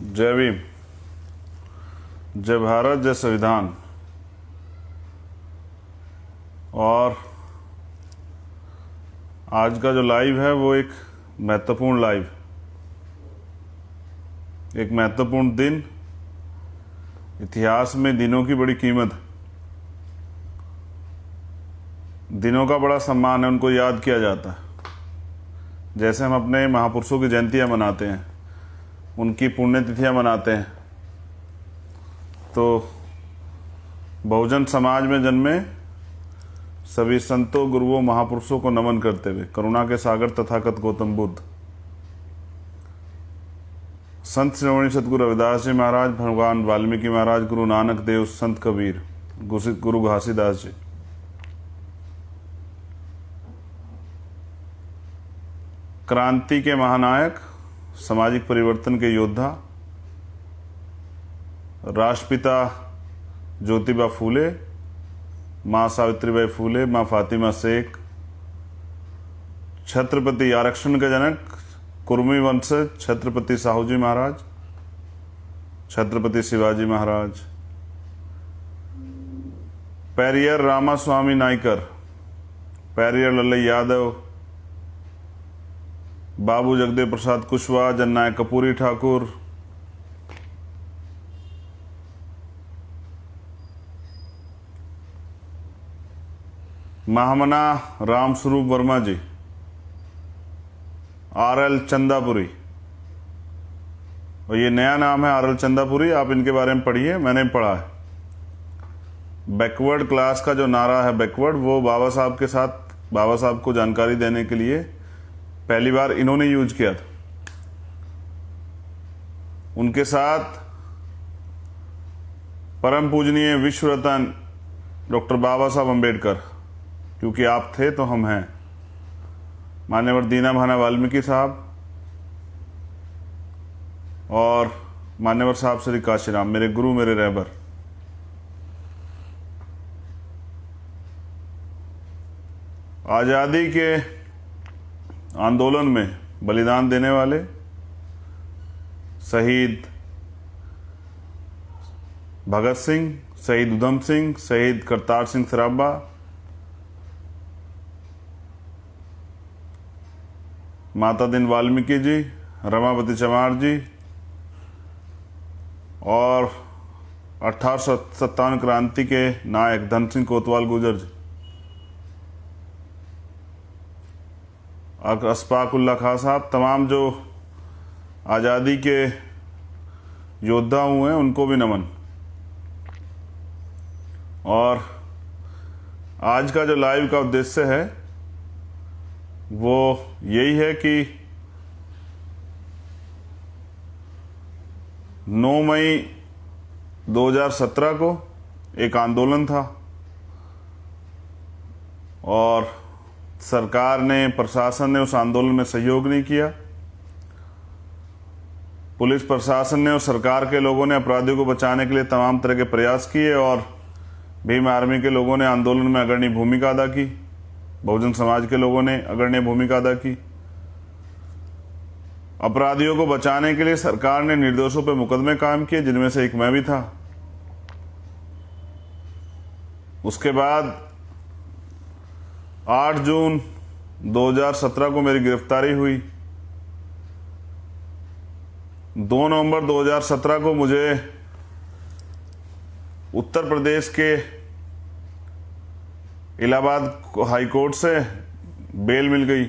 जय भीम, जय भारत, जय संविधान। और आज का जो लाइव है वो एक महत्वपूर्ण लाइव, एक महत्वपूर्ण दिन। इतिहास में दिनों की बड़ी कीमत, दिनों का बड़ा सम्मान है, उनको याद किया जाता है। जैसे हम अपने महापुरुषों की जयंतियाँ मनाते हैं, उनकी पुण्यतिथियाँ मनाते हैं, तो बहुजन समाज में जन्मे सभी संतों, गुरुओं, महापुरुषों को नमन करते हुए करुणा के सागर तथागत गौतम बुद्ध, संत श्रोमणी सतगुरु रविदास जी महाराज, भगवान वाल्मीकि महाराज, गुरु नानक देव, संत कबीर, गुरु घासीदास जी, क्रांति के महानायक, सामाजिक परिवर्तन के योद्धा, राष्ट्रपिता ज्योतिबा फूले, माँ सावित्रीबाई फूले, माँ फातिमा शेख, छत्रपति आरक्षण के जनक, कुर्मी वंशज छत्रपति साहूजी महाराज, छत्रपति शिवाजी महाराज, पेरियर रामास्वामी नायकर, पेरियर लल्लई यादव, बाबू जगदेव प्रसाद कुशवाहा, जननायक कपूरी ठाकुर, महामना रामस्वरूप वर्मा जी, आर.एल. चंदापुरी। और ये नया नाम है आर.एल. चंदापुरी, आप इनके बारे में पढ़िए, मैंने पढ़ा है। बैकवर्ड क्लास का जो नारा है, बैकवर्ड, वो बाबा साहब के साथ, बाबा साहब को जानकारी देने के लिए पहली बार इन्होंने यूज किया था। उनके साथ परम पूजनीय विश्व रत्न डॉक्टर बाबा साहब अम्बेडकर, क्योंकि आप थे तो हम हैं, मान्यवर दीना भाना वाल्मीकि साहब और मान्यवर साहब श्री काशीराम, मेरे गुरु, मेरे रहबर। आज़ादी के आंदोलन में बलिदान देने वाले शहीद भगत सिंह, शहीद उधम सिंह, शहीद करतार सिंह सराभा, माता दिन वाल्मीकि जी, रमापति चमार जी और 1857 क्रांति के नायक धन सिंह कोतवाल गुर्जर जी, अशफाक उल्लाह खां साहब, तमाम जो आज़ादी के योद्धा हुए हैं उनको भी नमन। और आज का जो लाइव का उद्देश्य है वो यही है कि 9 मई 2017 को एक आंदोलन था और सरकार ने, प्रशासन ने उस आंदोलन में सहयोग नहीं किया। पुलिस प्रशासन ने और सरकार के लोगों ने अपराधियों को बचाने के लिए तमाम तरह के प्रयास किए और भीम आर्मी के लोगों ने आंदोलन में अग्रणी भूमिका अदा की, बहुजन समाज के लोगों ने अग्रणी भूमिका अदा की। अपराधियों को बचाने के लिए सरकार ने निर्दोषों पर मुकदमे कायम किए, जिनमें से एक मैं भी था। उसके बाद 8 जून 2017 को मेरी गिरफ्तारी हुई। 2 नवंबर 2017 को मुझे उत्तर प्रदेश के इलाहाबाद हाई कोर्ट से बेल मिल गई।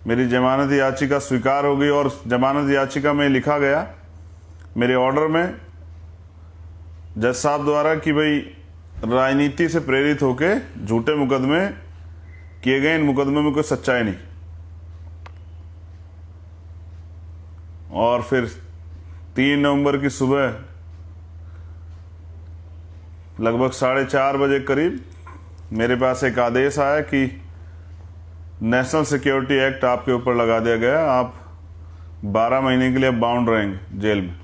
मेरी जमानत याचिका स्वीकार हो गई और जमानत याचिका में लिखा गया मेरे ऑर्डर में जज साहब द्वारा कि भाई राजनीति से प्रेरित होके झूठे मुकदमे किए गए, इन मुकदमे में कोई सच्चाई नहीं। और फिर 3 नवंबर की सुबह लगभग 4:30 बजे करीब मेरे पास एक आदेश आया कि नेशनल सिक्योरिटी एक्ट आपके ऊपर लगा दिया गया, आप 12 महीने के लिए बाउंड रहेंगे जेल में।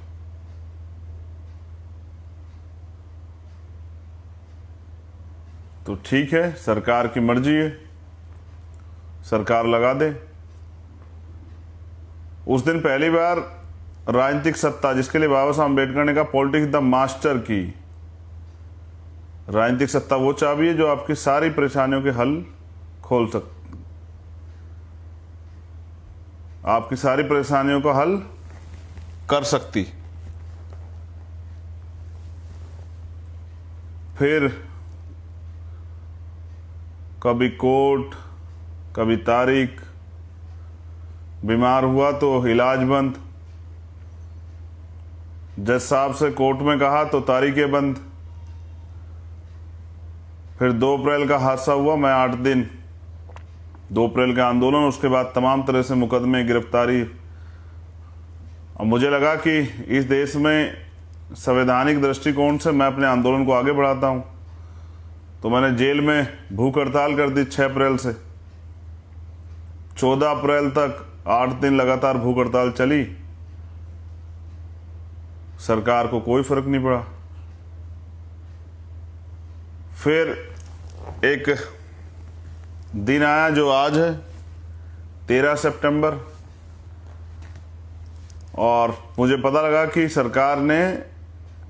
तो ठीक है, सरकार की मर्जी है, सरकार लगा दे। उस दिन पहली बार राजनीतिक सत्ता, जिसके लिए बाबा साहब अम्बेडकर ने कहा पॉलिटिक्स द मास्टर की। राजनीतिक सत्ता वो चाबी है जो आपकी सारी परेशानियों के हल खोल आपकी सारी परेशानियों का हल कर सकती। फिर कभी कोर्ट, कभी तारीख, बीमार हुआ तो इलाज बंद, जज साहब से कोर्ट में कहा तो तारीखें बंद। फिर 2 अप्रैल का हादसा हुआ, मैं 8 दिन, 2 अप्रैल का आंदोलन, उसके बाद तमाम तरह से मुकदमे, गिरफ्तारी। और मुझे लगा कि इस देश में संवैधानिक दृष्टिकोण से मैं अपने आंदोलन को आगे बढ़ाता हूं, तो मैंने जेल में भूख हड़ताल कर दी 6 अप्रैल से। 14 अप्रैल तक 8 दिन लगातार भूख हड़ताल चली, सरकार को कोई फर्क नहीं पड़ा। फिर एक दिन आया जो आज है 13 सितंबर, और मुझे पता लगा कि सरकार ने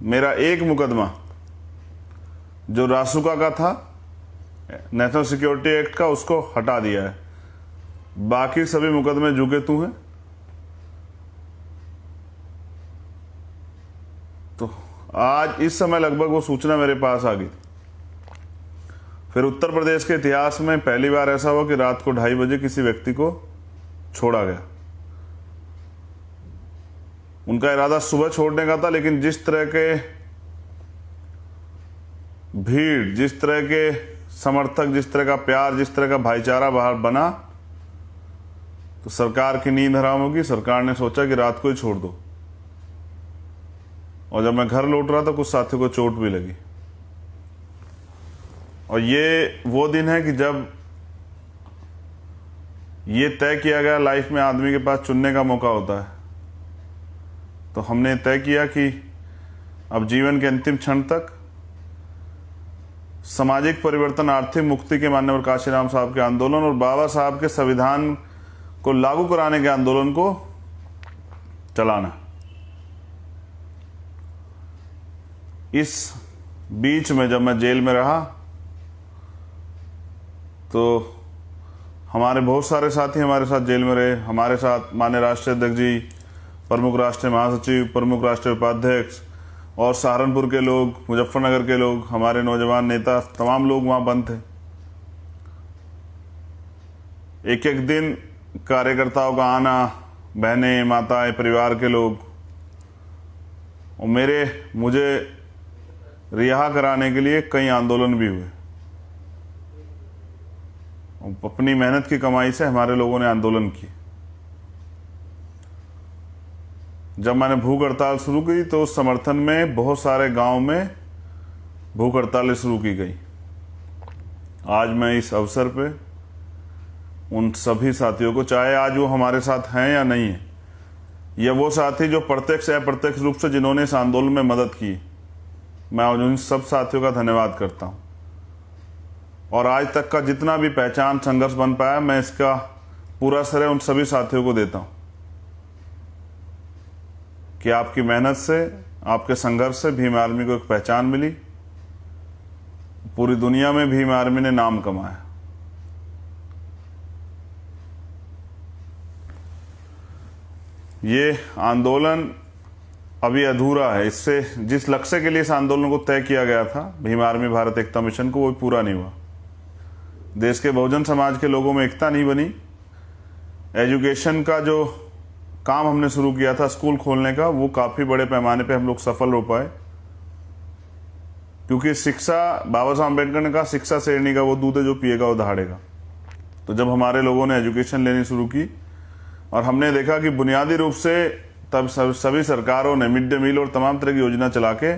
मेरा एक मुकदमा जो रासुका का था, नेशनल सिक्योरिटी एक्ट का, उसको हटा दिया है। बाकी सभी मुकदमे जुगे तू हैं। तो आज इस समय लगभग वो सूचना मेरे पास आ गई। फिर उत्तर प्रदेश के इतिहास में पहली बार ऐसा हुआ कि रात को 2:30 बजे किसी व्यक्ति को छोड़ा गया। उनका इरादा सुबह छोड़ने का था, लेकिन जिस तरह के भीड़, जिस तरह के समर्थक, जिस तरह का प्यार, जिस तरह का भाईचारा बाहर बना, तो सरकार की नींद हराम होगी। सरकार ने सोचा कि रात को ही छोड़ दो। और जब मैं घर लौट रहा था कुछ साथियों को चोट भी लगी। और ये वो दिन है कि जब ये तय किया गया, लाइफ में आदमी के पास चुनने का मौका होता है, तो हमने तय किया कि अब जीवन के अंतिम क्षण तक सामाजिक परिवर्तन, आर्थिक मुक्ति के माननीय काशीराम साहब के आंदोलन और बाबा साहब के संविधान को लागू कराने के आंदोलन को चलाना। इस बीच में जब मैं जेल में रहा तो हमारे बहुत सारे साथी हमारे साथ जेल में रहे। हमारे साथ माननीय राष्ट्रीय अध्यक्ष जी, प्रमुख राष्ट्रीय महासचिव, प्रमुख राष्ट्रीय उपाध्यक्ष और सहारनपुर के लोग, मुजफ्फरनगर के लोग, हमारे नौजवान नेता, तमाम लोग वहाँ बंद थे। एक एक दिन कार्यकर्ताओं का आना, बहनें, माताएं, परिवार के लोग, और मुझे रिहा कराने के लिए कई आंदोलन भी हुए। अपनी मेहनत की कमाई से हमारे लोगों ने आंदोलन की। जब मैंने भूख हड़ताल शुरू की तो उस समर्थन में बहुत सारे गांव में भूख हड़तालें शुरू की गई। आज मैं इस अवसर पे उन सभी साथियों को, चाहे आज वो हमारे साथ हैं या नहीं है, या वो साथी जो प्रत्यक्ष या अप्रत्यक्ष रूप से जिन्होंने इस आंदोलन में मदद की, मैं उन सब साथियों का धन्यवाद करता हूं। और आज तक का जितना भी पहचान संघर्ष बन पाया, मैं इसका पूरा श्रेय उन सभी साथियों को देता हूं कि आपकी मेहनत से, आपके संघर्ष से भीम आर्मी को एक पहचान मिली। पूरी दुनिया में भीम आर्मी ने नाम कमाया। ये आंदोलन अभी अधूरा है। इससे जिस लक्ष्य के लिए इस आंदोलन को तय किया गया था, भीम आर्मी भारत एकता मिशन को, वो पूरा नहीं हुआ। देश के बहुजन समाज के लोगों में एकता नहीं बनी। एजुकेशन का जो काम हमने शुरू किया था, स्कूल खोलने का, वो काफ़ी बड़े पैमाने पे हम लोग सफल हो पाए, क्योंकि शिक्षा, बाबा साहब अम्बेडकर ने कहा शिक्षा शेरनी का वो दूध है जो पिएगा वो दहाड़ेगा। तो जब हमारे लोगों ने एजुकेशन लेनी शुरू की और हमने देखा कि बुनियादी रूप से तब सभी सरकारों ने मिड डे मील और तमाम तरह की योजना चला के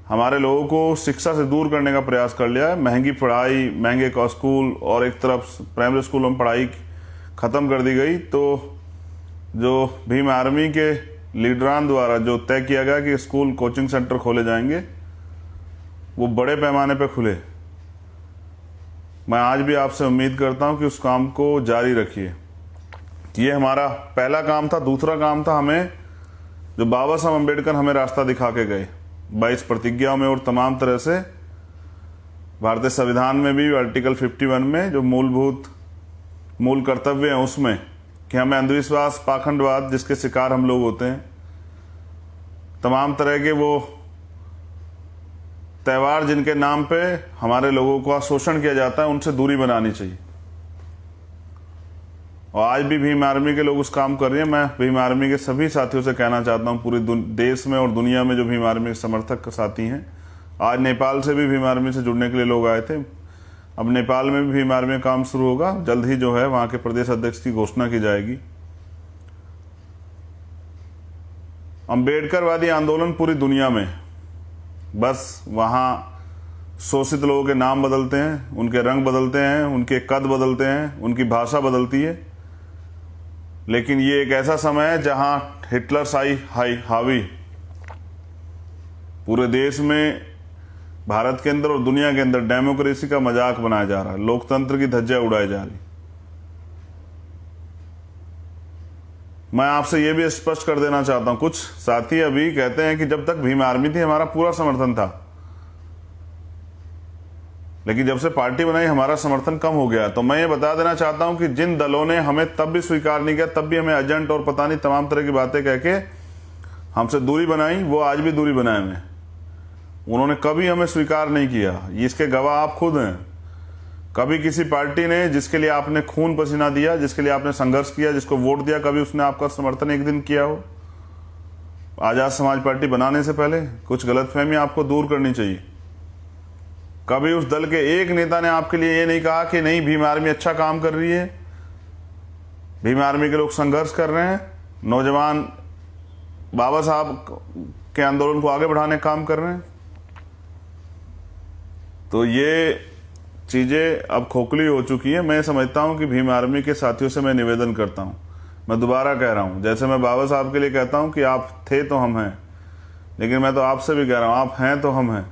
हमारे लोगों को शिक्षा से दूर करने का प्रयास कर लिया है। महंगी पढ़ाई, महंगे स्कूल और एक तरफ प्राइमरी स्कूलों में पढ़ाई ख़त्म कर दी गई। तो जो भीम आर्मी के लीडरान द्वारा जो तय किया गया कि स्कूल, कोचिंग सेंटर खोले जाएंगे, वो बड़े पैमाने पर खुले। मैं आज भी आपसे उम्मीद करता हूं कि उस काम को जारी रखिए। ये हमारा पहला काम था। दूसरा काम था हमें जो बाबा साहब अम्बेडकर हमें रास्ता दिखा के गए 22 प्रतिज्ञाओं में और तमाम तरह से भारतीय संविधान में भी आर्टिकल 51 में जो मूल कर्तव्य हैं उसमें कि हमें अंधविश्वास, पाखंडवाद जिसके शिकार हम लोग होते हैं, तमाम तरह के वो त्यौहार जिनके नाम पे हमारे लोगों का शोषण किया जाता है, उनसे दूरी बनानी चाहिए। और आज भी भीम आर्मी के लोग उस काम कर रहे हैं। मैं भीम आर्मी के सभी साथियों से कहना चाहता हूं, पूरे देश में और दुनिया में जो भीम आर्मी के समर्थक साथी हैं, आज नेपाल से भी भीम आर्मी से जुड़ने के लिए लोग आए थे। अब नेपाल में भी भीम आर्मी का काम शुरू होगा, जल्द ही जो है वहां के प्रदेश अध्यक्ष की घोषणा की जाएगी। अम्बेडकरवादी आंदोलन पूरी दुनिया में, बस वहां शोषित लोगों के नाम बदलते हैं, उनके रंग बदलते हैं, उनके कद बदलते हैं, उनकी भाषा बदलती है, लेकिन ये एक ऐसा समय है जहां हिटलर शाही हावी पूरे देश में, भारत के अंदर और दुनिया के अंदर डेमोक्रेसी का मजाक बनाया जा रहा है, लोकतंत्र की धज्जियां उड़ाई जा रही। मैं आपसे यह भी स्पष्ट कर देना चाहता हूं, कुछ साथी अभी कहते हैं कि जब तक भीम आर्मी थी हमारा पूरा समर्थन था, लेकिन जब से पार्टी बनाई हमारा समर्थन कम हो गया। तो मैं ये बता देना चाहता हूं कि जिन दलों ने हमें तब भी स्वीकार नहीं किया, तब भी हमें एजेंट और पता नहीं तमाम तरह की बातें कह के हमसे दूरी बनाई, वो आज भी दूरी बनाए हुए। उन्होंने कभी हमें स्वीकार नहीं किया, इसके गवाह आप खुद हैं। कभी किसी पार्टी ने जिसके लिए आपने खून पसीना दिया, जिसके लिए आपने संघर्ष किया, जिसको वोट दिया, कभी उसने आपका समर्थन एक दिन किया हो? आजाद समाज पार्टी बनाने से पहले कुछ गलतफहमी आपको दूर करनी चाहिए। कभी उस दल के एक नेता ने आपके लिए ये नहीं कहा कि नहीं भीम आर्मी अच्छा काम कर रही है, भीम आर्मी के लोग संघर्ष कर रहे हैं, नौजवान बाबा साहब के आंदोलन को आगे बढ़ाने का काम कर रहे हैं। तो ये चीजें अब खोखली हो चुकी है। मैं समझता हूं कि भीम आर्मी के साथियों से मैं निवेदन करता हूं, मैं दोबारा कह रहा हूं, जैसे मैं बाबा साहब के लिए कहता हूं कि आप थे तो हम हैं, लेकिन मैं तो आपसे भी कह रहा हूं, आप हैं तो हम हैं।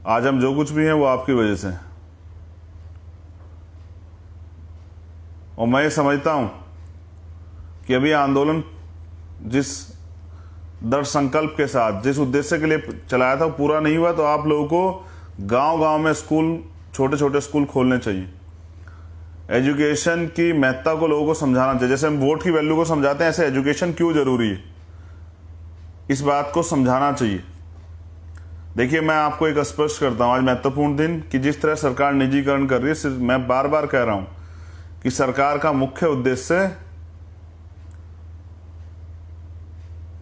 आज हम जो कुछ भी हैं वो आपकी वजह से। और मैं समझता हूं कि अभी आंदोलन जिस दृढ़ संकल्प के साथ, जिस उद्देश्य के लिए चलाया था, वो पूरा नहीं हुआ। तो आप लोगों को गांव-गांव में स्कूल, छोटे छोटे स्कूल खोलने चाहिए। एजुकेशन की महत्ता को लोगों को समझाना चाहिए। जैसे हम वोट की वैल्यू को समझाते हैं, ऐसे एजुकेशन क्यों जरूरी है, इस बात को समझाना चाहिए। देखिए, मैं आपको एक स्पष्ट करता हूं, आज महत्वपूर्ण दिन कि जिस तरह सरकार निजीकरण कर रही है, मैं बार बार कह रहा हूं कि सरकार का मुख्य उद्देश्य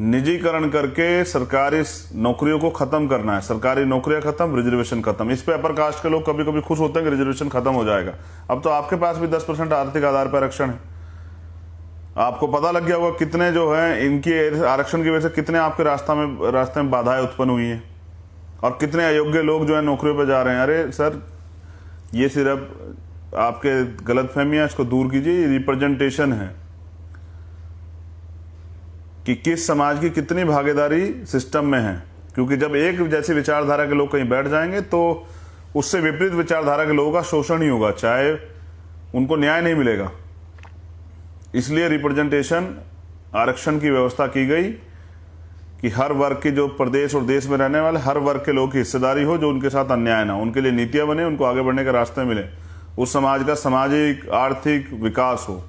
निजीकरण करके सरकारी नौकरियों को खत्म करना है। सरकारी नौकरियां खत्म, रिजर्वेशन खत्म। इस पे अपर कास्ट के लोग कभी कभी खुश होते हैं कि रिजर्वेशन खत्म हो जाएगा। अब तो आपके पास भी 10% आर्थिक आधार पर आरक्षण है। आपको पता लग गया होगा कितने जो है इनकी आरक्षण की वजह से कितने आपके रास्ते में बाधाएं उत्पन्न हुई हैं, और कितने अयोग्य लोग जो है नौकरियों पर जा रहे हैं। अरे सर, ये सिर्फ आपके गलतफहमियां, इसको दूर कीजिए। ये रिप्रेजेंटेशन है कि किस समाज की कितनी भागीदारी सिस्टम में है, क्योंकि जब एक जैसी विचारधारा के लोग कहीं बैठ जाएंगे तो उससे विपरीत विचारधारा के लोगों का शोषण ही होगा, चाहे उनको न्याय नहीं मिलेगा। इसलिए रिप्रेजेंटेशन, आरक्षण की व्यवस्था की गई कि हर वर्ग की, जो प्रदेश और देश में रहने वाले हर वर्ग के लोग की हिस्सेदारी हो, जो उनके साथ अन्याय ना, उनके लिए नीतियां बने, उनको आगे बढ़ने के रास्ते मिले, उस समाज का सामाजिक आर्थिक विकास हो।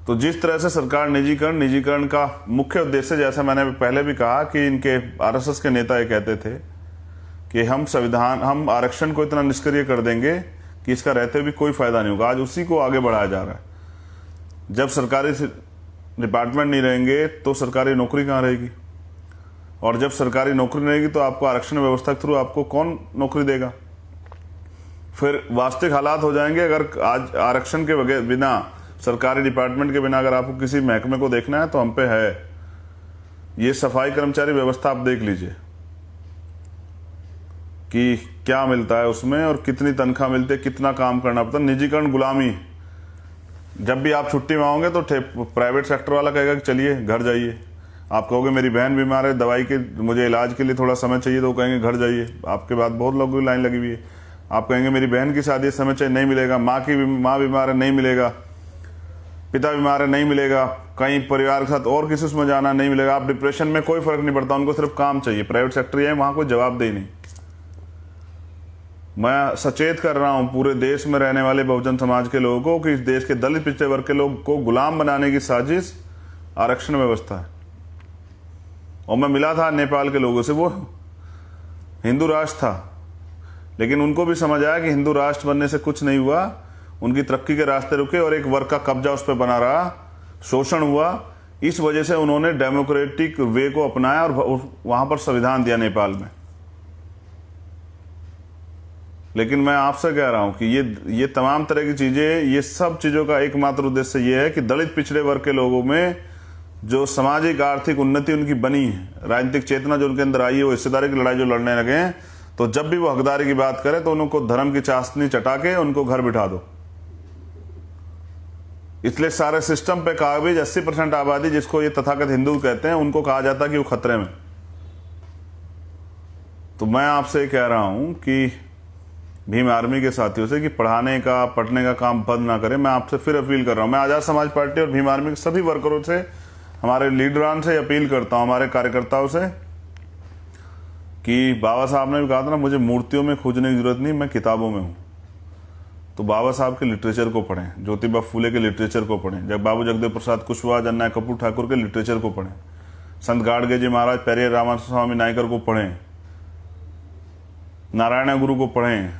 तो जिस तरह से सरकार निजीकरण का मुख्य उद्देश्य, जैसा मैंने पहले भी कहा कि इनके आरएसएस के नेता ये कहते थे कि हम आरक्षण को इतना निष्क्रिय कर देंगे कि इसका रहते हुए भी कोई फायदा नहीं होगा। आज उसी को आगे बढ़ाया जा रहा है। जब सरकारी डिपार्टमेंट नहीं रहेंगे तो सरकारी नौकरी कहाँ रहेगी, और जब सरकारी नौकरी रहेगी तो आपको आरक्षण व्यवस्था के थ्रू आपको कौन नौकरी देगा। फिर वास्तविक हालात हो जाएंगे, अगर आज आरक्षण के बिना, सरकारी डिपार्टमेंट के बिना अगर आपको किसी महकमे को देखना है तो हम पे है। ये सफाई कर्मचारी व्यवस्था आप देख लीजिए कि क्या मिलता है उसमें और कितनी तनख्वाह मिलती है, कितना काम करना पड़ता है। निजीकरण गुलामी। जब भी आप छुट्टी में आओगे तो प्राइवेट सेक्टर वाला कहेगा कि चलिए घर जाइए। आप कहोगे मेरी बहन बीमार है, दवाई के मुझे इलाज के लिए थोड़ा समय चाहिए, तो वो कहेंगे घर जाइए। आपके बाद बहुत लोगों की लाइन लगी हुई है। आप कहेंगे मेरी बहन की शादी समय चाहिए, नहीं मिलेगा। माँ बीमार है, नहीं मिलेगा। पिता बीमार है नहीं मिलेगा, कहीं परिवार के साथ और किसी उसमें जाना नहीं मिलेगा, आप डिप्रेशन में, कोई फर्क नहीं पड़ता, उनको सिर्फ काम चाहिए। प्राइवेट सेक्टर है, वहाँ कोई जवाबदेही नहीं। मैं सचेत कर रहा हूँ पूरे देश में रहने वाले बहुजन समाज के लोगों को कि इस देश के दलित पिछड़े वर्ग के लोग को गुलाम बनाने की साजिश आरक्षण व्यवस्था है। और मैं मिला था नेपाल के लोगों से, वो हिंदू राष्ट्र था, लेकिन उनको भी समझ आया कि हिंदू राष्ट्र बनने से कुछ नहीं हुआ, उनकी तरक्की के रास्ते रुके और एक वर्ग का कब्जा उस पर बना रहा, शोषण हुआ। इस वजह से उन्होंने डेमोक्रेटिक वे को अपनाया और वहां पर संविधान दिया नेपाल में। लेकिन मैं आपसे कह रहा हूं कि ये तमाम तरह की चीजें, ये सब चीजों का एकमात्र उद्देश्य ये है कि दलित पिछड़े वर्ग के लोगों में जो सामाजिक आर्थिक उन्नति उनकी बनी है, राजनीतिक चेतना जो उनके अंदर आई है, वो हिस्सेदारी की लड़ाई जो लड़ने लगे हैं, तो जब भी वो हकदारी की बात करें तो उनको धर्म की चाशनी चटा के उनको घर बिठा दो। इसलिए सारे सिस्टम पे काबिज 80% आबादी, जिसको ये तथाकथित हिंदू कहते हैं, उनको कहा जाता है कि वो खतरे में। तो मैं आपसे कह रहा हूं कि भीम आर्मी के साथियों से कि पढ़ने का काम बंद ना करें। मैं आपसे फिर अपील कर रहा हूं, मैं आज़ाद समाज पार्टी और भीम आर्मी के सभी वर्करों से, हमारे लीडरान से अपील करता हूं, हमारे कार्यकर्ताओं से, कि बाबा साहब ने भी कहा था ना, मुझे मूर्तियों में खोजने की जरूरत नहीं, मैं किताबों में हूं। तो बाबा साहब के लिटरेचर को पढ़ें, ज्योतिबा फूले के लिटरेचर को पढ़ें, जब बाबू जगदेव प्रसाद कुशवाहा, जन्नाय कपूर ठाकुर के लिटरेचर को पढ़ें, संत गाडगे जी महाराज, पेरियर रामानंद स्वामी नायकर को पढ़ें, नारायण गुरु को पढ़ें।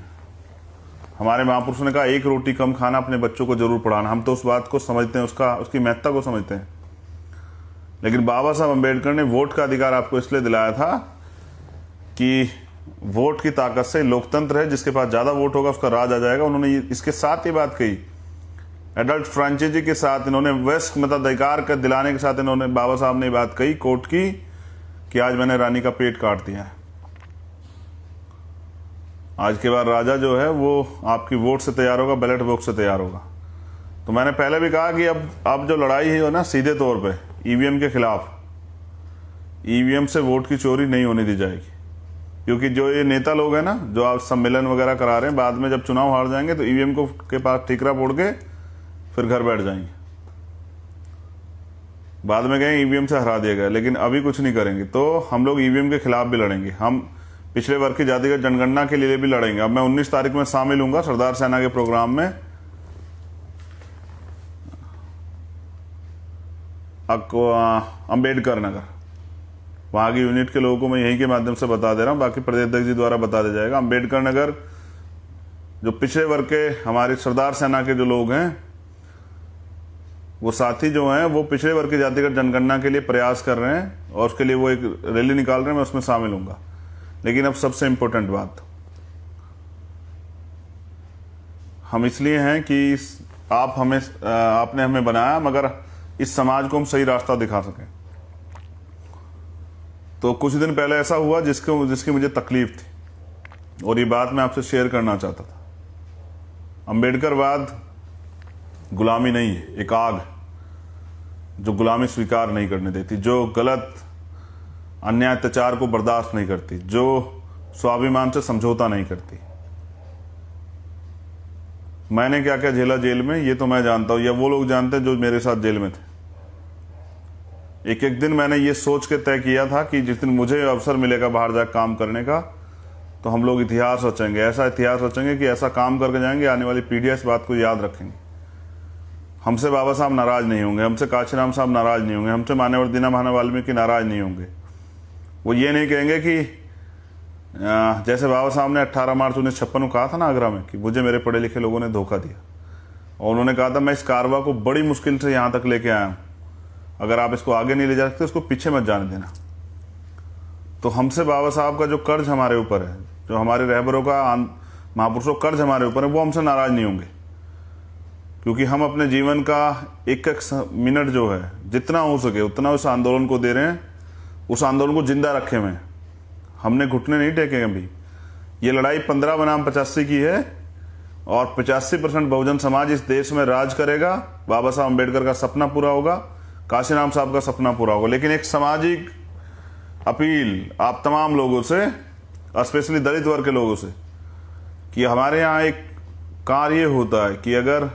हमारे महापुरुषों ने कहा एक रोटी कम खाना, अपने बच्चों को जरूर पढ़ाना। हम तो उस बात को समझते हैं, उसकी महत्ता को समझते हैं। लेकिन बाबा साहब अम्बेडकर ने वोट का अधिकार आपको इसलिए दिलाया था कि वोट की ताकत से लोकतंत्र है, जिसके पास ज्यादा वोट होगा उसका राज आ जाएगा। उन्होंने इसके साथ ये बात कही, एडल्ट फ्रेंचाइजी के साथ इन्होंने वयस्क मताधिकार का दिलाने के साथ इन्होंने, बाबा साहब ने बात कही कोर्ट की कि आज मैंने रानी का पेट काट दिया है। आज के बाद राजा जो है वो आपकी वोट से तैयार होगा, बैलेट बॉक्स से तैयार होगा। तो मैंने पहले भी कहा कि अब जो लड़ाई है ना, सीधे तौर पे ईवीएम के खिलाफ, ईवीएम से वोट की चोरी नहीं होने दी जाएगी। क्योंकि जो ये नेता लोग हैं ना, जो आप सम्मेलन वगैरह करा रहे हैं, बाद में जब चुनाव हार जाएंगे तो ईवीएम को के पास ठीकरा फोड़ के फिर घर बैठ जाएंगे। बाद में कहेंगे ईवीएम से हरा दिया गया, लेकिन अभी कुछ नहीं करेंगे। तो हम लोग ईवीएम के खिलाफ भी लड़ेंगे, हम पिछड़े वर्ग की जातिगत जनगणना के लिए भी लड़ेंगे। अब मैं 19 तारीख में शामिल हूंगा सरदार सेना के प्रोग्राम में, अंबेडकर नगर, वहां की यूनिट के लोगों को मैं यहीं के माध्यम से बता दे रहा हूं, बाकी प्रदेश अध्यक्ष जी द्वारा बता दिया जाएगा। अंबेडकर नगर जो पिछड़े वर्ग के हमारी सरदार सेना के जो लोग हैं, वो साथी जो हैं, वो पिछड़े वर्ग की जातिगत जनगणना के लिए प्रयास कर रहे हैं और उसके लिए वो एक रैली निकाल रहे हैं, मैं उसमें शामिल हूंगा। लेकिन अब सबसे इंपॉर्टेंट बात, हम इसलिए हैं कि आपने हमें बनाया, मगर इस समाज को हम सही रास्ता दिखा सकें। तो कुछ दिन पहले ऐसा हुआ जिसकी मुझे तकलीफ थी और ये बात मैं आपसे शेयर करना चाहता था। अंबेडकरवाद गुलामी नहीं है, एक आग जो गुलामी स्वीकार नहीं करने देती, जो गलत अन्याय अत्याचार को बर्दाश्त नहीं करती, जो स्वाभिमान से समझौता नहीं करती। मैंने क्या क्या झेला जेल में, ये तो मैं जानता हूं, या वो लोग जानते हैं जो मेरे साथ जेल में थे। एक एक दिन मैंने ये सोच के तय किया था कि जिस दिन मुझे अवसर मिलेगा बाहर जाकर काम करने का, तो हम लोग इतिहास रचेंगे, ऐसा इतिहास रचेंगे कि ऐसा काम करके जाएंगे, आने वाली पीढ़ियां इस बात को याद रखेंगे। हमसे बाबा साहब नाराज नहीं होंगे, हमसे काशीराम साहब नाराज नहीं होंगे, हमसे मान्यवर दीननाथ वाल्मीकि नाराज नहीं होंगे। वो ये नहीं कहेंगे कि जैसे बाबा साहब ने 18 मार्च 1956 को कहा था ना आगरा में कि मुझे मेरे पढ़े लिखे लोगों ने धोखा दिया, और उन्होंने कहा था मैं इस कारवा को बड़ी मुश्किल से यहाँ तक लेके आया हूँ, अगर आप इसको आगे नहीं ले जा सकते उसको पीछे मत जाने देना। तो हमसे बाबा साहब का जो कर्ज हमारे ऊपर है, जो हमारे रहबरों का, महापुरुषों का कर्ज हमारे ऊपर है, वो हमसे नाराज नहीं होंगे। क्योंकि हम अपने जीवन का एक एक मिनट जो है, जितना हो सके उतना उस आंदोलन को दे रहे हैं, उस आंदोलन को जिंदा रखे हुए हैं। हमने घुटने नहीं टेके कभी। ये लड़ाई 15 बनाम 85 की है और 85% बहुजन समाज इस देश में राज करेगा। बाबा साहब अम्बेडकर का सपना पूरा होगा, काशीराम साहब का सपना पूरा होगा। लेकिन एक सामाजिक अपील आप तमाम लोगों से, स्पेशली दलित वर्ग के लोगों से, कि हमारे यहाँ एक कार्य होता है कि अगर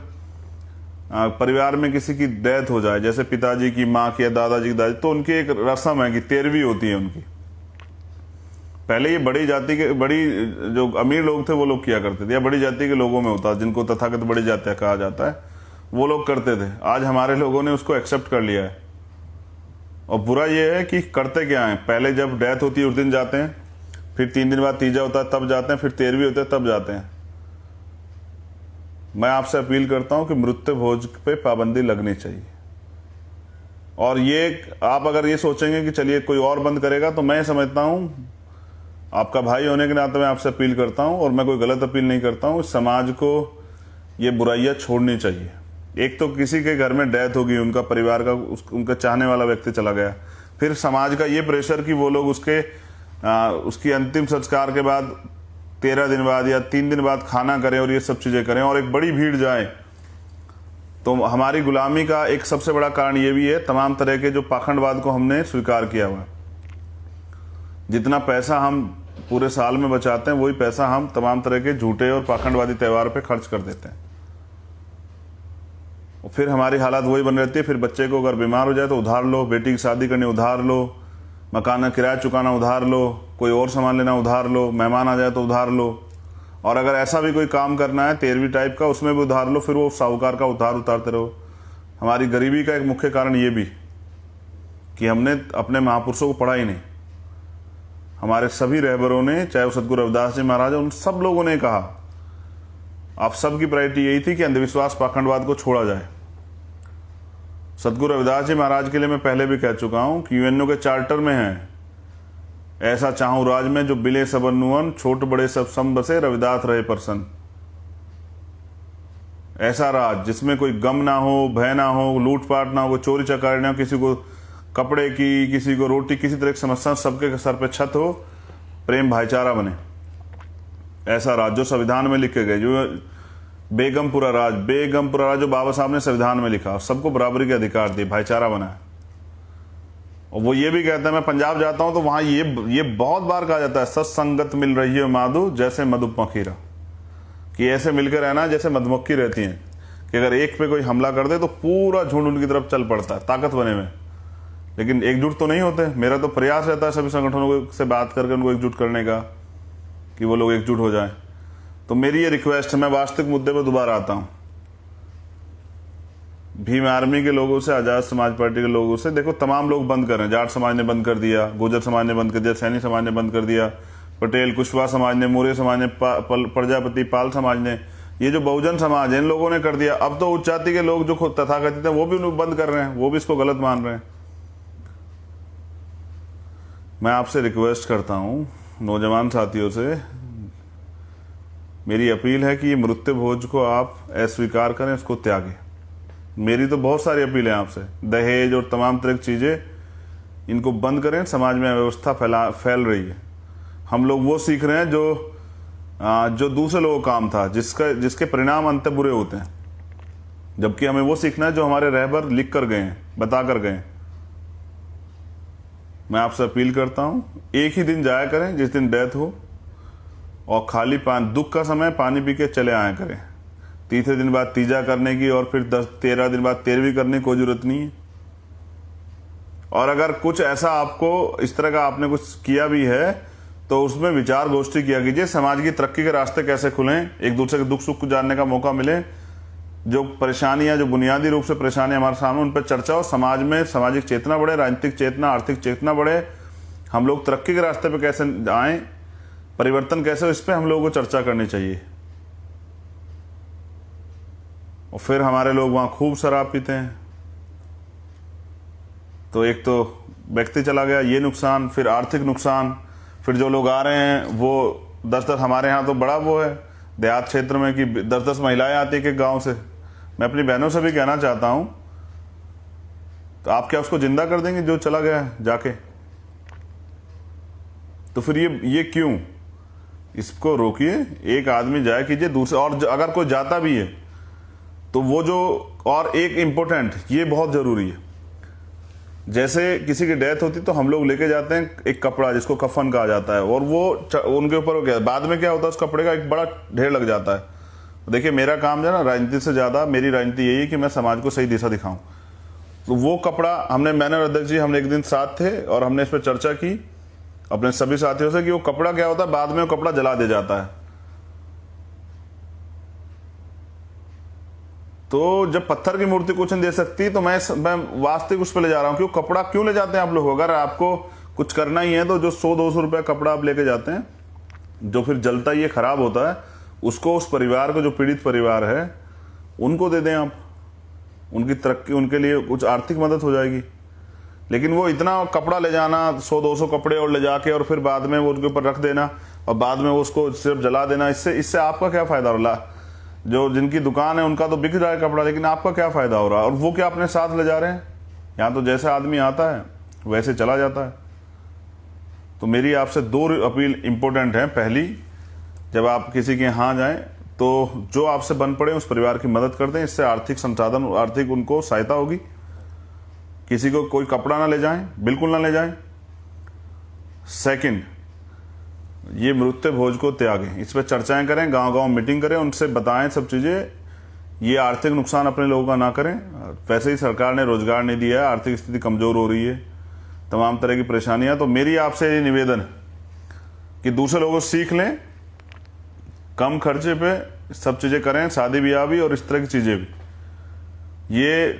परिवार में किसी की डेथ हो जाए, जैसे पिताजी की, माँ की या दादाजी की दादी, तो उनकी एक रस्म है कि 13वीं होती है उनकी। पहले ये बड़ी जाति के, बड़ी जो अमीर लोग थे वो लोग किया करते थे, या बड़ी जाति के लोगों में होता, जिनको तथाकथित बड़ी जातियाँ कहा जाता है, वो लोग करते थे। आज हमारे लोगों ने उसको एक्सेप्ट कर लिया है। और बुरा ये है कि करते क्या है, पहले जब डेथ होती है उस दिन जाते हैं, फिर 3 दिन बाद तीजा होता है तब जाते हैं, फिर 13वीं होते है तब जाते हैं। मैं आपसे अपील करता हूं कि मृत्यु भोज पे पाबंदी लगनी चाहिए। और ये आप अगर ये सोचेंगे कि चलिए कोई और बंद करेगा, तो मैं समझता हूं, आपका भाई होने के नाते मैं आपसे अपील करता हूं, और मैं कोई गलत अपील नहीं करता हूं, समाज को ये बुराइयां छोड़नी चाहिए। एक तो किसी के घर में डेथ होगी, उनका परिवार का, उनका चाहने वाला व्यक्ति चला गया, फिर समाज का ये प्रेशर कि वो लोग उसकी अंतिम संस्कार के बाद 13 दिन बाद या 3 दिन बाद खाना करें और ये सब चीज़ें करें, और एक बड़ी भीड़ जाए। तो हमारी गुलामी का एक सबसे बड़ा कारण ये भी है, तमाम तरह के जो पाखंडवाद को हमने स्वीकार किया हुआ है। जितना पैसा हम पूरे साल में बचाते हैं, वही पैसा हम तमाम तरह के झूठे और पाखंडवादी त्यौहार पे खर्च कर देते हैं। और फिर हमारी हालत वही बन रहती है। फिर बच्चे को अगर बीमार हो जाए तो उधार लो, बेटी की शादी करनी उधार लो, मकान का किराया चुकाना उधार लो, कोई और सामान लेना उधार लो, मेहमान आ जाए तो उधार लो, और अगर ऐसा भी कोई काम करना है 13वीं टाइप का, उसमें भी उधार लो, फिर वो साहूकार का उधार उतारते रहो। हमारी गरीबी का एक मुख्य कारण ये भी कि हमने अपने महापुरुषों को पढ़ा ही नहीं। हमारे सभी रहबरों ने, चाहे वो सदगुरु रविदास जी महाराज, उन सब लोगों ने कहा, आप सबकी प्रायोरिटी यही थी कि अंधविश्वास पाखंडवाद को छोड़ा जाए। सदगुरु रविदास जी महाराज के लिए मैं पहले भी कह चुका हूं कि यूएनओ के चार्टर में है, ऐसा चाहूं राज में जो बिले सब नुअन, छोट बड़े सब सम बसे, रविदास रहे प्रसन्न। ऐसा राज जिसमें कोई गम ना हो, भय ना हो, लूटपाट ना हो, कोई चोरी चकारी ना हो, किसी को कपड़े की, किसी को रोटी, किसी तरह की समस्या, सबके सर पे छत हो, प्रेम भाईचारा बने। ऐसा राज जो संविधान में लिखे गए, जो बेगमपुरा राज जो बाबा साहब ने संविधान में लिखा, सबको बराबरी के अधिकार दिए, भाईचारा बनाया। और वो ये भी कहता है, मैं पंजाब जाता हूं तो वहां ये बहुत बार कहा जाता है, सत्संगत मिल रही है माधु जैसे मधुमक्खीरा, कि ऐसे मिलकर रहना जैसे मधुमक्खी रहती हैं, कि अगर एक पे कोई हमला कर दे तो पूरा झुंड उनकी तरफ चल पड़ता है ताकत बने में, लेकिन एकजुट तो नहीं होते। मेरा तो प्रयास रहता है सभी संगठनों से बात करके उनको एकजुट करने का, कि वो लोग एकजुट हो जाएं। तो मेरी ये रिक्वेस्ट है, मैं वास्तविक मुद्दे पर दोबारा आता हूं, भीम आर्मी के लोगों से, आजाद समाज पार्टी के लोगों से, देखो तमाम लोग बंद कर रहे हैं। जाट समाज ने बंद कर दिया, गुर्जर समाज ने बंद कर दिया, सैनी समाज ने बंद कर दिया, पटेल कुशवाहा समाज ने, मौर्य समाज ने, प्रजापति पाल समाज ने, ये जो बहुजन समाज है इन लोगों ने कर दिया। अब तो उच्च जाति के लोग जो तथाकथित हैं वो भी बंद कर रहे हैं, वो भी इसको गलत मान रहे हैं। मैं आपसे रिक्वेस्ट करता हूं, नौजवान साथियों से मेरी अपील है कि ये मृत्यु भोज को आप अस्वीकार करें, इसको त्यागें। मेरी तो बहुत सारी अपील है आपसे, दहेज और तमाम तरह की चीज़ें, इनको बंद करें। समाज में अव्यवस्था फैल रही है। हम लोग वो सीख रहे हैं जो दूसरे लोगों का काम था, जिसके परिणाम अंत बुरे होते हैं, जबकि हमें वो सीखना है जो हमारे रहबर लिख कर गए हैं, बता कर गए। मैं आपसे अपील करता हूं, एक ही दिन जाया करें जिस दिन डेथ हो, और खाली दुख का समय पानी पी के चले आया करें। तीसरे दिन बाद तीजा करने की और फिर 13 दिन बाद 13वीं करने की कोई जरूरत नहीं है। और अगर कुछ ऐसा आपको इस तरह का आपने कुछ किया भी है तो उसमें विचार गोष्ठी किया कीजिए। समाज की तरक्की के रास्ते कैसे खुलें, एक दूसरे के दुख सुख को जानने का मौका मिले, जो परेशानियां, जो बुनियादी रूप से परेशानी हमारे सामने, उन पर चर्चा हो, समाज में सामाजिक चेतना बढ़े, राजनीतिक चेतना, आर्थिक चेतना बढ़े, हम लोग तरक्की के रास्ते पे कैसे आए, परिवर्तन कैसे हो, इस पर हम लोगों को चर्चा करनी चाहिए। और फिर हमारे लोग वहां खूब शराब पीते हैं, तो एक तो व्यक्ति चला गया, ये नुकसान, फिर आर्थिक नुकसान, फिर जो लोग आ रहे हैं वो 10-10, हमारे यहाँ तो बड़ा वो है देहात क्षेत्र में कि 10-10 महिलाएं आती है गांव से। मैं अपनी बहनों से भी कहना चाहता हूं, तो आप क्या उसको जिंदा कर देंगे जो चला गया है जाके? तो फिर ये क्यों? इसको रोकिए, एक आदमी जाए कीजिए, दूसरे, और अगर कोई जाता भी है तो वो जो, और एक इम्पोर्टेंट, ये बहुत जरूरी है, जैसे किसी की डेथ होती तो हम लोग लेके जाते हैं एक कपड़ा जिसको कफन कहा जाता है, और वो उनके ऊपर हो गया, बाद में क्या होता है उस कपड़े का एक बड़ा ढेर लग जाता है, देखिए मेरा काम जो है ना, राजनीति से ज़्यादा मेरी राजनीति यही है कि मैं समाज को सही दिशा दिखाऊं। तो वो कपड़ा मैंने और अध्यक्ष जी हमने एक दिन साथ थे और हमने इस पर चर्चा की अपने सभी साथियों से कि वो कपड़ा क्या होता है, बाद में वो कपड़ा जला दे जाता है। तो जब पत्थर की मूर्ति कुछ नहीं दे सकती तो मैं वास्तविक उस पर ले जा रहा हूं कि वो कपड़ा क्यों ले जाते हैं आप लोग। अगर आपको कुछ करना ही है तो जो 100-200 रुपये कपड़ा आप लेके जाते हैं, जो फिर जलता ही खराब होता है, उसको उस परिवार को, जो पीड़ित परिवार है, उनको दे दें आप। उनकी तरक्की, उनके लिए कुछ आर्थिक मदद हो जाएगी। लेकिन वो इतना कपड़ा ले जाना, 100-200 कपड़े और ले जाके और फिर बाद में वो उनके ऊपर रख देना और बाद में वो उसको सिर्फ जला देना, इससे आपका क्या फ़ायदा हो रहा। जो जिनकी दुकान है उनका तो बिक रहा है कपड़ा, लेकिन आपका क्या फ़ायदा हो रहा है। और वो क्या अपने साथ ले जा रहे हैं। यहाँ तो जैसे आदमी आता है वैसे चला जाता है। तो मेरी आपसे 2 अपील इम्पोर्टेंट हैं। पहली, जब आप किसी के यहाँ जाएं तो जो आपसे बन पड़े उस परिवार की मदद कर दें। इससे आर्थिक संसाधन, आर्थिक उनको सहायता होगी। किसी को कोई कपड़ा ना ले जाएं, बिल्कुल ना ले जाएं। सेकंड, ये मृत्यु भोज को त्यागें। इस पर चर्चाएं करें, गांव-गांव मीटिंग करें, उनसे बताएं सब चीज़ें। ये आर्थिक नुकसान अपने लोगों का ना करें। वैसे ही सरकार ने रोजगार नहीं दिया है, आर्थिक स्थिति कमज़ोर हो रही है, तमाम तरह की परेशानियां। तो मेरी आपसे ये निवेदन है कि दूसरे लोगों से सीख लें, कम खर्चे पे सब चीज़ें करें, शादी ब्याह भी और इस तरह की चीज़ें भी। ये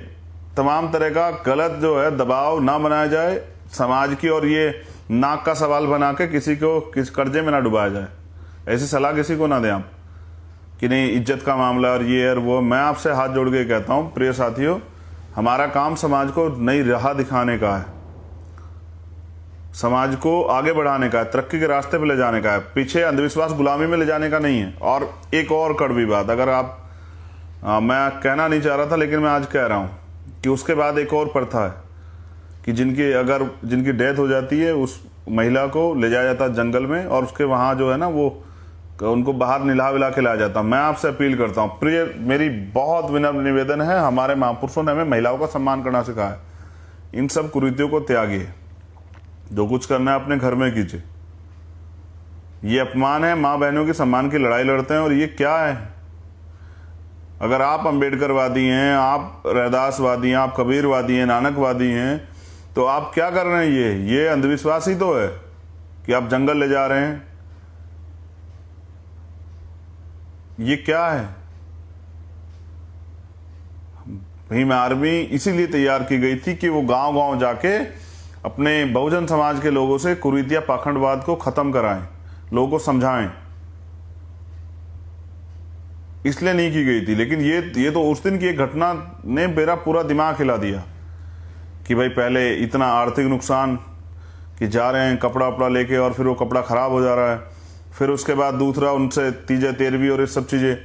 तमाम तरह का गलत जो है दबाव ना बनाया जाए समाज की, और ये नाक का सवाल बना के किसी को किस कर्जे में ना डुबाया जाए। ऐसी सलाह किसी को ना दें आप कि नहीं इज्जत का मामला और ये और वो। मैं आपसे हाथ जोड़ के कहता हूँ प्रिय साथियों, हमारा काम समाज को नई राह दिखाने का है, समाज को आगे बढ़ाने का है, तरक्की के रास्ते पे ले जाने का है, पीछे अंधविश्वास गुलामी में ले जाने का नहीं है। और एक और कड़वी बात, अगर आप मैं कहना नहीं चाह रहा था लेकिन मैं आज कह रहा हूँ कि उसके बाद एक और प्रथा है कि जिनकी डेथ हो जाती है उस महिला को ले जाया जाता है जंगल में, और उसके वहाँ जो है ना वो उनको बाहर निला विला के लाया जाता। मैं आपसे अपील करता हूँ प्रिय, मेरी बहुत विनम्र निवेदन है, हमारे महापुरुषों ने हमें महिलाओं का सम्मान करना सिखाया है। इन सब कुरीतियों को त्यागिए, जो कुछ करना है अपने घर में कीजिए। ये अपमान है, माँ बहनों के सम्मान की लड़ाई लड़ते हैं। और ये क्या है, अगर आप अम्बेडकरवादी हैं, आप रैदासवादी हैं, आप कबीरवादी हैं, नानकवादी हैं, तो आप क्या कर रहे हैं। ये अंधविश्वास ही तो है कि आप जंगल ले जा रहे हैं। ये क्या है। भीम आर्मी इसीलिए तैयार की गई थी कि वो गांव-गांव जाके अपने बहुजन समाज के लोगों से कुरीतिया पाखंडवाद को खत्म कराएं, लोगों को समझाएं। इसलिए नहीं की गई थी। लेकिन ये तो उस दिन की एक घटना ने मेरा पूरा दिमाग हिला दिया कि भाई पहले इतना आर्थिक नुकसान कि जा रहे हैं कपड़ा वपड़ा लेके और फिर वो कपड़ा ख़राब हो जा रहा है, फिर उसके बाद दूसरा उनसे तीजे तेरहवीं और ये सब चीज़ें,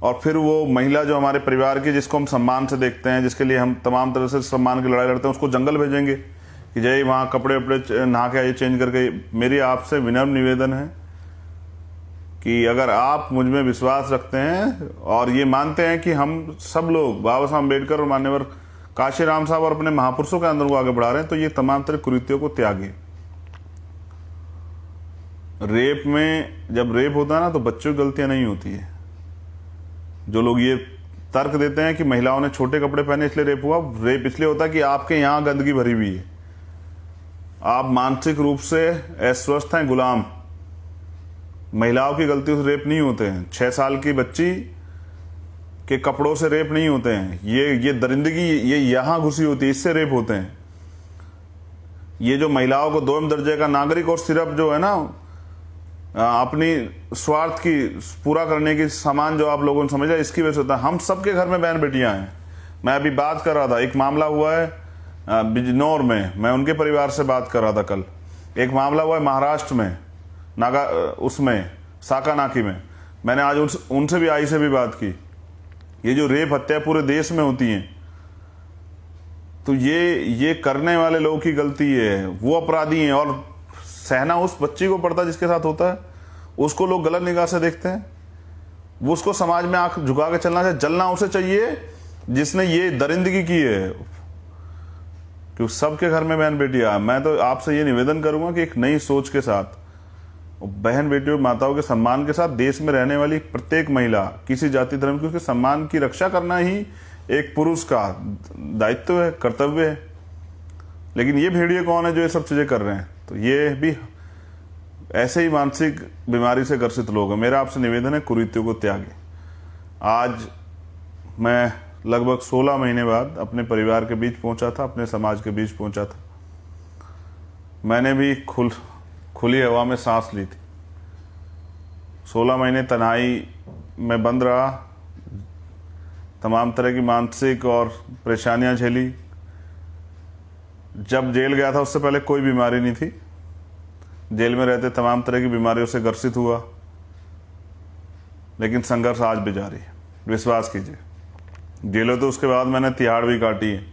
और फिर वो महिला जो हमारे परिवार की, जिसको हम सम्मान से देखते हैं, जिसके लिए हम तमाम तरह से सम्मान की लड़ाई लड़ते हैं, उसको जंगल भेजेंगे कि जय वहाँ कपड़े वपड़े नहा के आइए चेंज करके। मेरी आपसे विनम्र निवेदन है कि अगर आप मुझ में विश्वास रखते हैं और ये मानते हैं कि हम सब लोग बाबा साहब अम्बेडकर और मान्यवर काशीराम साहब और अपने महापुरुषों के अंदर को आगे बढ़ा रहे हैं, तो ये तमाम तरह कुरीतियों को त्यागे। रेप में जब रेप होता है ना तो बच्चों की गलतियां नहीं होती है। जो लोग ये तर्क देते हैं कि महिलाओं ने छोटे कपड़े पहने इसलिए रेप हुआ, रेप इसलिए होता है कि आपके यहाँ गंदगी भरी हुई है, आप मानसिक रूप से अस्वस्थ हैं, गुलाम। महिलाओं की गलती से रेप नहीं होते हैं। 6 साल की बच्ची के कपड़ों से रेप नहीं होते हैं। ये दरिंदगी ये यहाँ घुसी होती है, इससे रेप होते हैं। ये जो महिलाओं को 2म दर्जे का नागरिक और सिर्फ जो है ना अपनी स्वार्थ की पूरा करने की सामान जो आप लोगों ने समझा, इसकी वजह से होता है। हम सबके घर में बहन बेटियां हैं। मैं अभी बात कर रहा था, एक मामला हुआ है बिजनौर में, मैं उनके परिवार से बात कर रहा था कल। एक मामला हुआ है महाराष्ट्र में, उसमें साकानाकी में। मैंने आज उनसे भी, आई से भी बात की। ये जो रेप हत्या पूरे देश में होती हैं, तो ये करने वाले लोगों की गलती है, वो अपराधी हैं। और सहना उस बच्ची को पड़ता है जिसके साथ होता है। उसको लोग गलत निगाह से देखते हैं, वो उसको समाज में आंख झुका के चलना चाहिए। जलना उसे चाहिए जिसने ये दरिंदगी की है, क्योंकि सबके घर में बहन बेटियां। मैं तो आपसे ये निवेदन करूंगा कि एक नई सोच के साथ और बहन बेटियों माताओं के सम्मान के साथ देश में रहने वाली प्रत्येक महिला, किसी जाति धर्म की, उसके सम्मान की रक्षा करना ही एक पुरुष का दायित्व है, कर्तव्य है। लेकिन ये भेड़िए कौन है जो ये सब चीज़ें कर रहे हैं? तो ये भी ऐसे ही मानसिक बीमारी से ग्रसित लोग हैं। मेरा आपसे निवेदन है, कुरीतियों को त्यागें। आज मैं लगभग 16 महीने बाद अपने परिवार के बीच पहुंचा था, अपने समाज के बीच पहुंचा था। मैंने भी खुली हवा में सांस ली थी। 16 महीने तन्हाई में बंद रहा, तमाम तरह की मानसिक और परेशानियां झेली। जब जेल गया था उससे पहले कोई बीमारी नहीं थी। जेल में रहते तमाम तरह की बीमारियों से ग्रसित हुआ, लेकिन संघर्ष आज भी जारी है। विश्वास कीजिए, जेलों तो उसके बाद मैंने तिहाड़ भी काटी है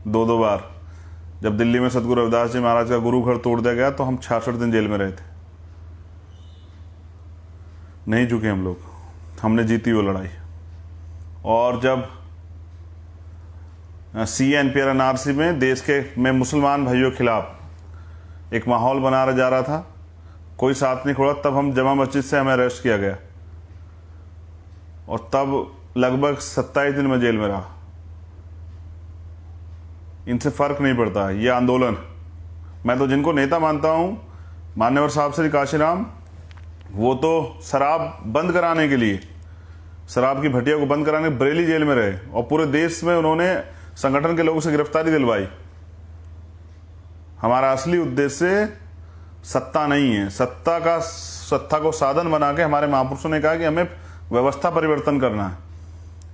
2-2 बार। जब दिल्ली में सतगुरु रविदास जी महाराज का गुरु घर तोड़ दिया गया तो हम 66 दिन जेल में रहे थे। नहीं झुके हम लोग, हमने जीती वो लड़ाई। और जब CNPR NRC में देश में मुसलमान भाइयों के खिलाफ एक माहौल बना जा रहा था, कोई साथ नहीं खोड़ा, तब हम जमा मस्जिद से हमें अरेस्ट किया गया और तब लगभग 27 दिन में जेल में रहा। इनसे फर्क नहीं पड़ता ये आंदोलन। मैं तो जिनको नेता मानता हूं, मान्यवर साहब श्री काशीराम, वो तो शराब बंद कराने के लिए, शराब की भट्टिया को बंद कराने बरेली जेल में रहे और पूरे देश में उन्होंने संगठन के लोगों से गिरफ्तारी दिलवाई। हमारा असली उद्देश्य सत्ता नहीं है, सत्ता को साधन बना के हमारे महापुरुषों ने कहा कि हमें व्यवस्था परिवर्तन करना है।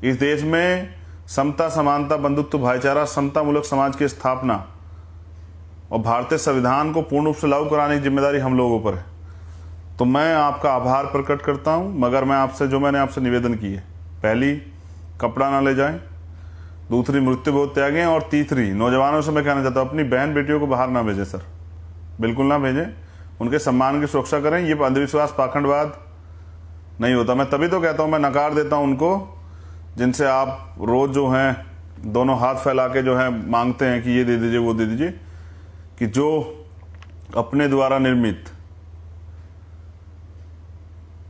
इस देश में समता, समानता, बंधुत्व, भाईचारा, समता मूलक समाज की स्थापना और भारतीय संविधान को पूर्ण रूप से लागू कराने की जिम्मेदारी हम लोगों पर है। तो मैं आपका आभार प्रकट करता हूं, मगर मैंने आपसे निवेदन की है, पहली, कपड़ा ना ले जाएं, दूसरी, मृत्यु बहुत त्यागें, और तीसरी, नौजवानों से मैं कहना चाहता हूं अपनी बहन बेटियों को बाहर ना भेजें सर, बिल्कुल ना भेजें। उनके सम्मान की सुरक्षा करें। ये अंधविश्वास, पाखंडवाद नहीं होता। मैं तभी तो कहता हूं, मैं नकार देता हूं उनको जिनसे आप रोज जो हैं दोनों हाथ फैला के जो है मांगते हैं कि ये दे दीजिए, वो दे दीजिए, कि जो अपने द्वारा निर्मित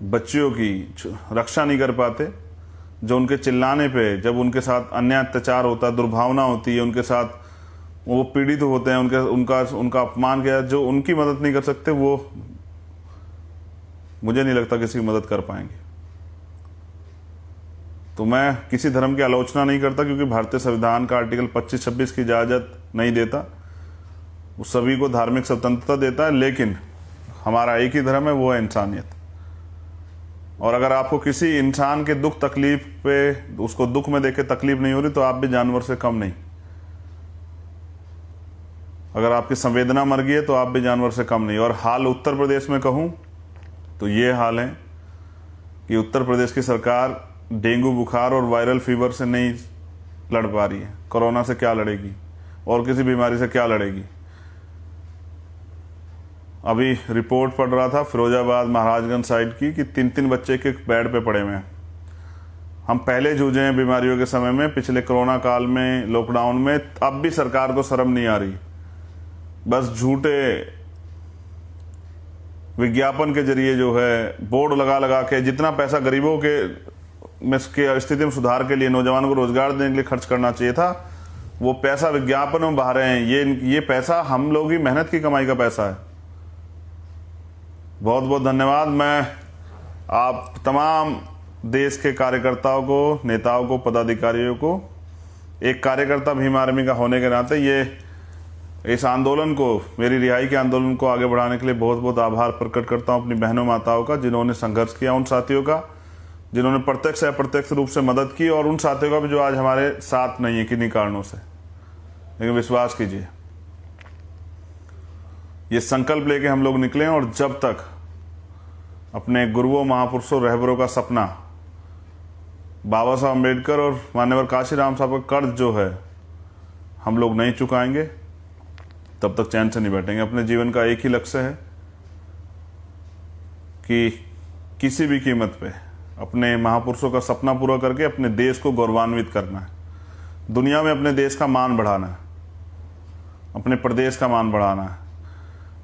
बच्चियों की रक्षा नहीं कर पाते, जो उनके चिल्लाने पे, जब उनके साथ अन्याय अत्याचार होता है, दुर्भावना होती है, उनके साथ वो पीड़ित होते हैं, उनका अपमान किया, जो उनकी मदद नहीं कर सकते, वो मुझे नहीं लगता किसी की मदद कर पाएंगे। तो मैं किसी धर्म की आलोचना नहीं करता, क्योंकि भारतीय संविधान का आर्टिकल 25-26 की इजाज़त नहीं देता, वो सभी को धार्मिक स्वतंत्रता देता है, लेकिन हमारा एक ही धर्म है, वो है इंसानियत। और अगर आपको किसी इंसान के दुख तकलीफ पे, उसको दुख में देख के तकलीफ नहीं हो रही, तो आप भी जानवर से कम नहीं। अगर आपकी संवेदना मर गई है तो आप भी जानवर से कम नहीं। और हाल उत्तर प्रदेश में कहूं तो ये हाल है कि उत्तर प्रदेश की सरकार डेंगू बुखार और वायरल फीवर से नहीं लड़ पा रही है। कोरोना से क्या लड़ेगी और किसी बीमारी से क्या लड़ेगी? अभी रिपोर्ट पढ़ रहा था फिरोजाबाद महाराजगंज साइड की कि 3-3 बच्चे के बेड पे पड़े हुए हैं। हम पहले जूझे हैं बीमारियों के समय में, पिछले कोरोना काल में, लॉकडाउन में, अब भी सरकार को शर्म नहीं आ रही। बस झूठे विज्ञापन के जरिए जो है बोर्ड लगा लगा के जितना पैसा गरीबों के स्थिति में सुधार के लिए, नौजवानों को रोजगार देने के लिए खर्च करना चाहिए था, वो पैसा विज्ञापन में बहा रहे हैं। ये पैसा हम लोग की मेहनत की कमाई का पैसा है। बहुत बहुत धन्यवाद। मैं आप तमाम देश के कार्यकर्ताओं को, नेताओं को, पदाधिकारियों को, एक कार्यकर्ता भीम आर्मी का होने के नाते इस आंदोलन को, मेरी रिहाई के आंदोलन को आगे बढ़ाने के लिए बहुत बहुत आभार प्रकट करता हूं अपनी बहनों माताओं का, जिन्होंने संघर्ष किया, उन साथियों का जिन्होंने प्रत्यक्ष या अप्रत्यक्ष रूप से मदद की, और उन साथियों का भी जो आज हमारे साथ नहीं है किन्हीं कारणों से। लेकिन विश्वास कीजिए, ये संकल्प लेके हम लोग निकले, और जब तक अपने गुरुओं, महापुरुषों, रहबरों का सपना, बाबा साहब अम्बेडकर और मान्यवर काशीराम साहब का कर्ज जो है हम लोग नहीं चुकाएंगे, तब तक चैन से नहीं बैठेंगे। अपने जीवन का एक ही लक्ष्य है कि किसी भी कीमत पे अपने महापुरुषों का सपना पूरा करके अपने देश को गौरवान्वित करना है, दुनिया में अपने देश का मान बढ़ाना है, अपने प्रदेश का मान बढ़ाना है।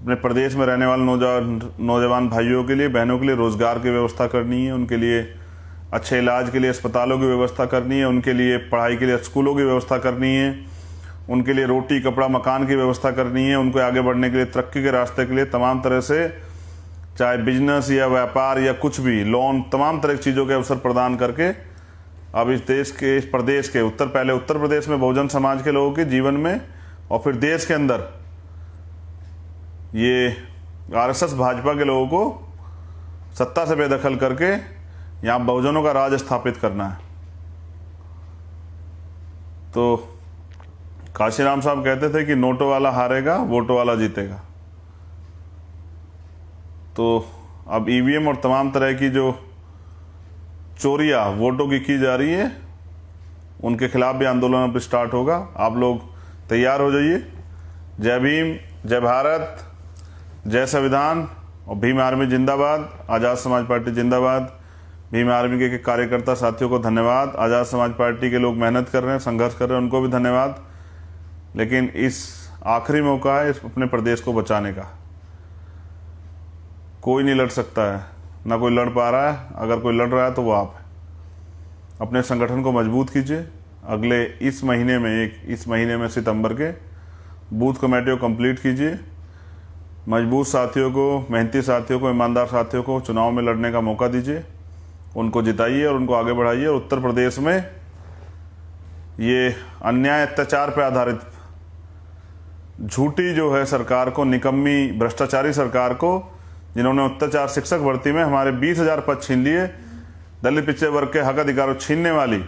अपने प्रदेश में रहने वाले नौजवान भाइयों के लिए, बहनों के लिए रोजगार की व्यवस्था करनी है, उनके लिए अच्छे इलाज के लिए अस्पतालों की व्यवस्था करनी है, उनके लिए पढ़ाई के लिए स्कूलों की व्यवस्था करनी है, उनके लिए रोटी कपड़ा मकान की व्यवस्था करनी है, उनको आगे बढ़ने के लिए, तरक्की के रास्ते के लिए तमाम तरह से, चाहे बिजनेस या व्यापार या कुछ भी, लोन, तमाम तरह की चीज़ों के अवसर प्रदान करके अब इस देश के, इस प्रदेश के पहले उत्तर प्रदेश में बहुजन समाज के लोगों के जीवन में और फिर देश के अंदर ये आरएसएस भाजपा के लोगों को सत्ता से बेदखल करके यहाँ बहुजनों का राज स्थापित करना है। तो काशीराम साहब कहते थे कि नोटों वाला हारेगा, वोटों वाला जीतेगा। तो अब ईवीएम और तमाम तरह की जो चोरियां वोटों की जा रही है, उनके खिलाफ भी आंदोलन अब स्टार्ट होगा। आप लोग तैयार हो जाइए। जय भीम, जय भारत, जय संविधान और भीम आर्मी जिंदाबाद, आज़ाद समाज पार्टी जिंदाबाद। भीम आर्मी के कार्यकर्ता साथियों को धन्यवाद। आज़ाद समाज पार्टी के लोग मेहनत कर रहे हैं, संघर्ष कर रहे हैं, उनको भी धन्यवाद। लेकिन इस आखिरी मौका है अपने प्रदेश को बचाने का। कोई नहीं लड़ सकता है, ना कोई लड़ पा रहा है। अगर कोई लड़ रहा है तो वो आप है। अपने संगठन को मजबूत कीजिए। अगले इस महीने में सितंबर के बूथ कमेटी को कंप्लीट कीजिए। मजबूत साथियों को, मेहनती साथियों को, ईमानदार साथियों को चुनाव में लड़ने का मौका दीजिए। उनको जिताइए और उनको आगे बढ़ाइए। और उत्तर प्रदेश में ये अन्याय अत्याचार पर आधारित झूठी जो है सरकार को, निकम्मी भ्रष्टाचारी सरकार को, जिन्होंने अत्याचार शिक्षक भर्ती में हमारे 20,000 पद छीन लिए, दलित पिछड़े वर्ग के हक अधिकारों छीनने वाली,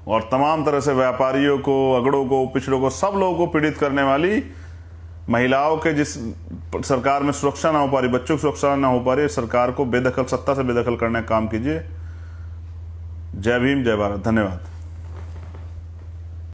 और तमाम तरह से व्यापारियों को, अगड़ों को, पिछड़ों को, सब लोगों को पीड़ित करने वाली, महिलाओं के जिस सरकार में सुरक्षा ना हो पा रही, बच्चों की सुरक्षा ना हो पा रही, सरकार को बेदखल, सत्ता से बेदखल करने का काम कीजिए। जय भीम, जय भारत। धन्यवाद।